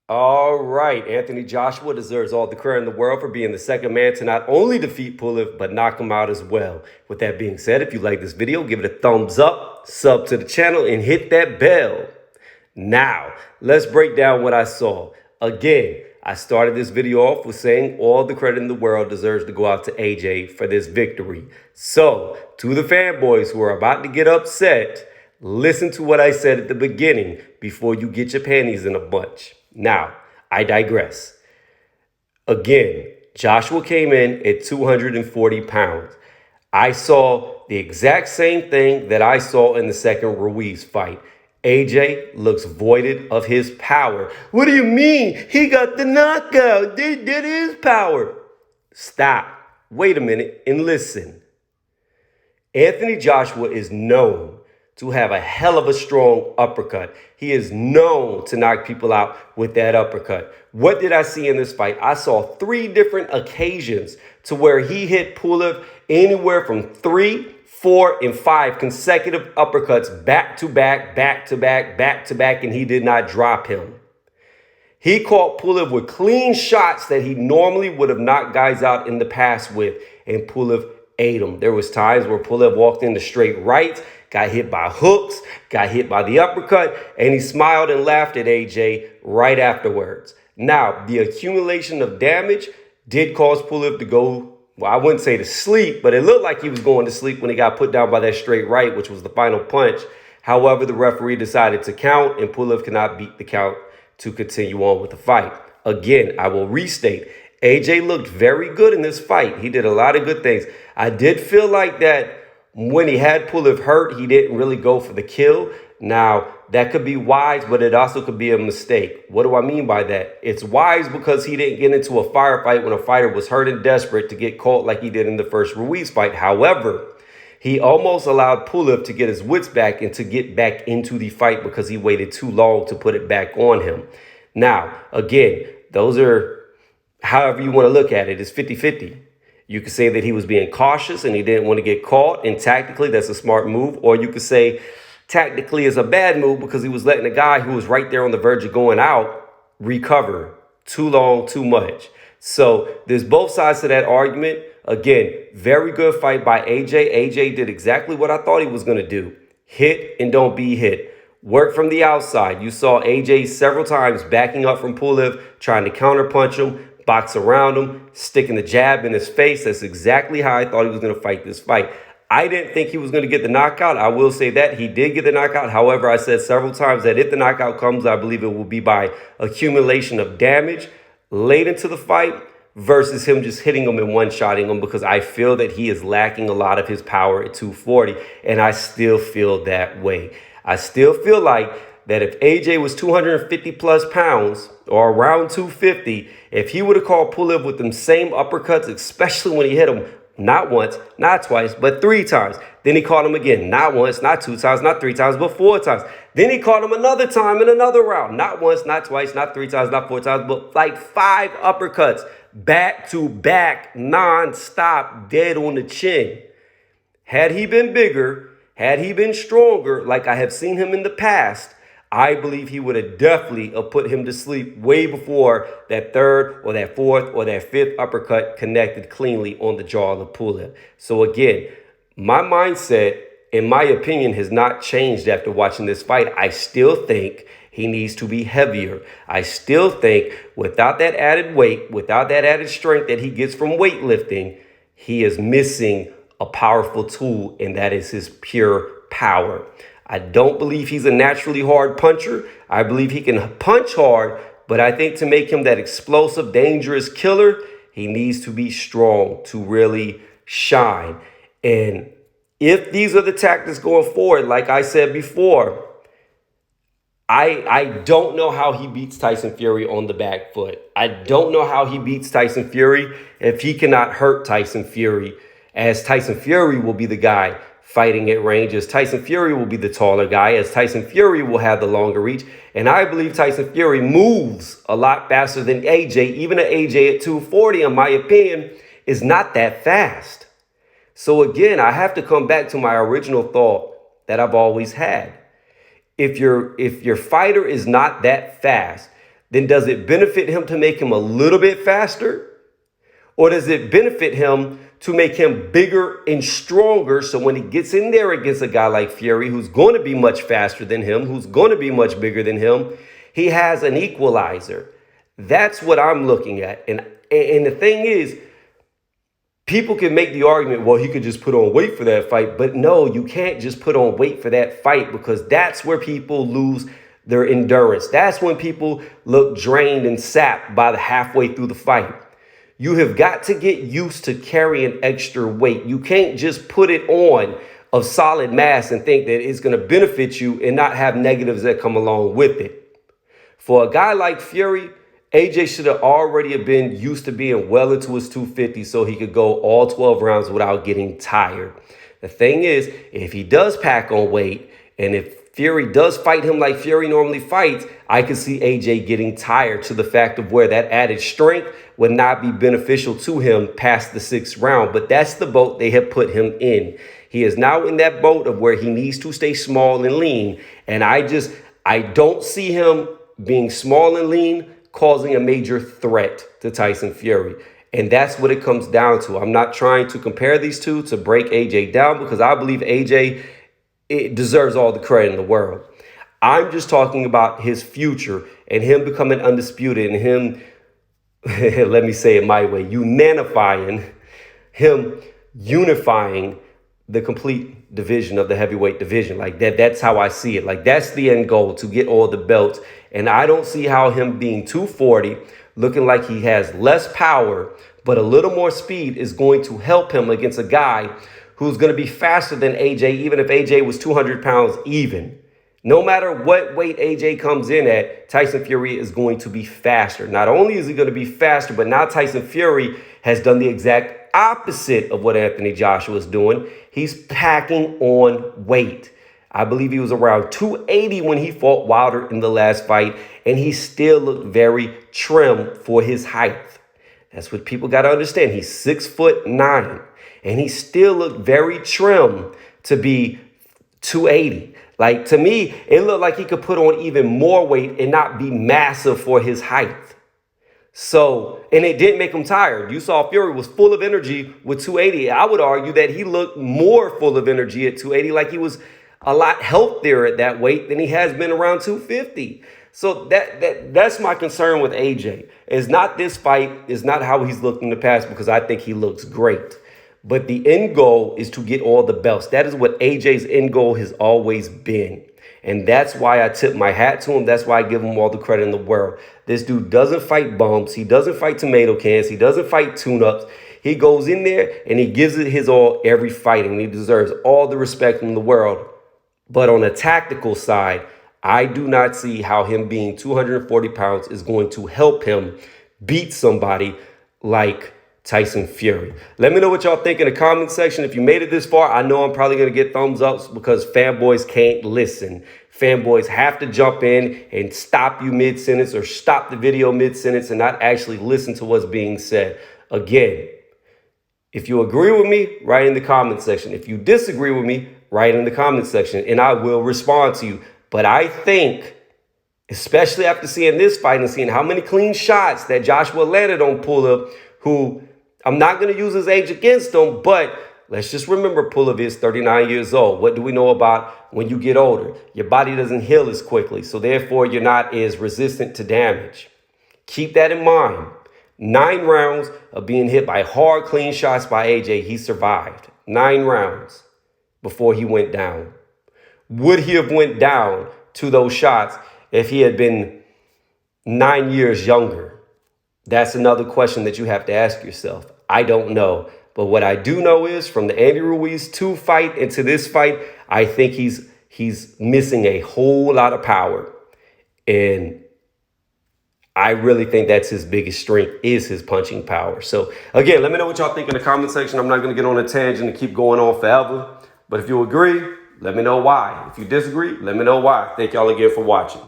All right, Anthony Joshua deserves all the credit in the world for being the second man to not only defeat Pulev, but knock him out as well. With that being said, if you like this video, give it a thumbs up, sub to the channel, and hit that bell. Now, let's break down what I saw. Again, I started this video off with saying all the credit in the world deserves to go out to AJ for this victory. So, to the fanboys who are about to get upset, listen to what I said at the beginning before you get your panties in a bunch. Now, I digress. Again, Joshua came in at 240 pounds. I saw the exact same thing that I saw in the second Ruiz fight. AJ looks voided of his power. What do you mean? He got the knockout. That is power. Stop. Wait a minute and listen. Anthony Joshua is known to have a hell of a strong uppercut. He is known to knock people out with that uppercut. What did I see in this fight? I saw 3 different occasions to where he hit Pulev anywhere from 3, 4, and 5 consecutive uppercuts back to back, back to back, back to back, and he did not drop him. He caught Pulev with clean shots that he normally would have knocked guys out in the past with, and Pulev ate him. There was times where Pulev walked into straight rights, got hit by hooks, got hit by the uppercut, and he smiled and laughed at AJ right afterwards. Now, the accumulation of damage did cause Pulev to go, well, I wouldn't say to sleep, but it looked like he was going to sleep when he got put down by that straight right, which was the final punch. However, the referee decided to count, and Pulev cannot beat the count to continue on with the fight. Again, I will restate, AJ looked very good in this fight. He did a lot of good things. I did feel like that when he had Pulev hurt, he didn't really go for the kill. Now, that could be wise, but it also could be a mistake. What do I mean by that? It's wise because he didn't get into a firefight when a fighter was hurt and desperate to get caught like he did in the first Ruiz fight. However, he almost allowed Pulev to get his wits back and to get back into the fight because he waited too long to put it back on him. Now, again, those are however you want to look at it. It's 50-50. You could say that he was being cautious and he didn't want to get caught, and tactically that's a smart move. Or you could say tactically it's a bad move because he was letting a guy who was right there on the verge of going out recover too long, too much. So there's both sides to that argument. Again, very good fight by AJ. AJ did exactly what I thought he was going to do. Hit and don't be hit. Work from the outside. You saw AJ several times backing up from Pulev, trying to counterpunch him, box around him, sticking the jab in his face. That's exactly how I thought he was going to fight this fight. I didn't think he was going to get the knockout. I will say that he did get the knockout. However, I said several times that if the knockout comes, I believe it will be by accumulation of damage late into the fight versus him just hitting him and one-shotting him, because I feel that he is lacking a lot of his power at 240, and I still feel that way. I still feel like that if AJ was 250 plus pounds or around 250, if he would have caught Pulev with them same uppercuts, especially when he hit him not once, not twice, but 3 times. Then he caught him again, not once, not 2 times, not 3 times, but 4 times. Then he caught him another time in another round, not once, not twice, not 3 times, not 4 times, but like 5 uppercuts, back to back, non-stop, dead on the chin. Had he been bigger, had he been stronger, like I have seen him in the past, I believe he would have definitely put him to sleep way before that 3rd or that 4th or that 5th uppercut connected cleanly on the jaw of Pulev. So again, my mindset, in my opinion, has not changed after watching this fight. I still think he needs to be heavier. I still think without that added weight, without that added strength that he gets from weightlifting, he is missing a powerful tool, and that is his pure power. I don't believe he's a naturally hard puncher. I believe he can punch hard, but I think to make him that explosive, dangerous killer, he needs to be strong to really shine. And if these are the tactics going forward, like I said before, I don't know how he beats Tyson Fury on the back foot. I don't know how he beats Tyson Fury if he cannot hurt Tyson Fury, as Tyson Fury will be the guy fighting at range, as Tyson Fury will be the taller guy, as Tyson Fury will have the longer reach. And I believe Tyson Fury moves a lot faster than AJ. Even an AJ at 240, in my opinion, is not that fast. So again, I have to come back to my original thought that I've always had. If your fighter is not that fast, then does it benefit him to make him a little bit faster? Or does it benefit him to make him bigger and stronger, so when he gets in there against a guy like Fury, who's going to be much faster than him, who's going to be much bigger than him, he has an equalizer? That's what I'm looking at. And the thing is, people can make the argument, well, he could just put on weight for that fight. But no, you can't just put on weight for that fight, because that's where people lose their endurance. That's when people look drained and sapped by the halfway through the fight. You have got to get used to carrying extra weight. You can't just put it on of solid mass and think that it's going to benefit you and not have negatives that come along with it. For a guy like Fury, AJ should have already been used to being well into his 250 so he could go all 12 rounds without getting tired. The thing is, if he does pack on weight, and if Fury does fight him like Fury normally fights, I could see AJ getting tired, to the fact of where that added strength would not be beneficial to him past the 6th round. But that's the boat they have put him in. He is now in that boat of where he needs to stay small and lean. And I don't see him being small and lean causing a major threat to Tyson Fury. And that's what it comes down to. I'm not trying to compare these two to break AJ down, because I believe AJ deserves all the credit in the world. I'm just talking about his future and him becoming undisputed, and him, let me say it my way, unifying the complete division of the heavyweight division. Like that's how I see it. Like, that's the end goal, to get all the belts. And I don't see how him being 240, looking like he has less power but a little more speed, is going to help him against a guy who's going to be faster than AJ, even if AJ was 200 pounds even. No matter what weight AJ comes in at, Tyson Fury is going to be faster. Not only is he going to be faster, but now Tyson Fury has done the exact opposite of what Anthony Joshua is doing. He's packing on weight. I believe he was around 280 when he fought Wilder in the last fight, and he still looked very trim for his height. That's what people got to understand. He's 6'9", and he still looked very trim to be 280. Like, to me, it looked like he could put on even more weight and not be massive for his height. So, and it didn't make him tired. You saw Fury was full of energy with 280. I would argue that he looked more full of energy at 280, like he was a lot healthier at that weight than he has been around 250. So that's my concern with AJ. It's not this fight. It's not how he's looked in the past, because I think he looks great. But the end goal is to get all the belts. That is what AJ's end goal has always been. And that's why I tip my hat to him. That's why I give him all the credit in the world. This dude doesn't fight bumps. He doesn't fight tomato cans. He doesn't fight tune-ups. He goes in there and he gives it his all every fight, and he deserves all the respect in the world. But on a tactical side, I do not see how him being 240 pounds is going to help him beat somebody like Tyson Fury. Let me know what y'all think in the comment section. If you made it this far, I know I'm probably going to get thumbs ups, because fanboys can't listen. Fanboys have to jump in and stop you mid-sentence, or stop the video mid-sentence and not actually listen to what's being said. Again, if you agree with me, write in the comment section. If you disagree with me, write in the comment section, and I will respond to you. But I think, especially after seeing this fight and seeing how many clean shots that Joshua landed on Pulev, who I'm not going to use his age against him, but let's just remember Pulev is 39 years old. What do we know about when you get older? Your body doesn't heal as quickly, so therefore you're not as resistant to damage. Keep that in mind. 9 rounds of being hit by hard, clean shots by AJ, he survived. 9 rounds before he went down. Would he have went down to those shots if he had been 9 years younger? That's another question that you have to ask yourself. I don't know. But what I do know is, from the Andy Ruiz 2 fight into this fight, I think he's missing a whole lot of power. And I really think that's his biggest strength, is his punching power. So again, let me know what y'all think in the comment section. I'm not going to get on a tangent and keep going on forever. But if you agree, let me know why. If you disagree, let me know why. Thank y'all again for watching.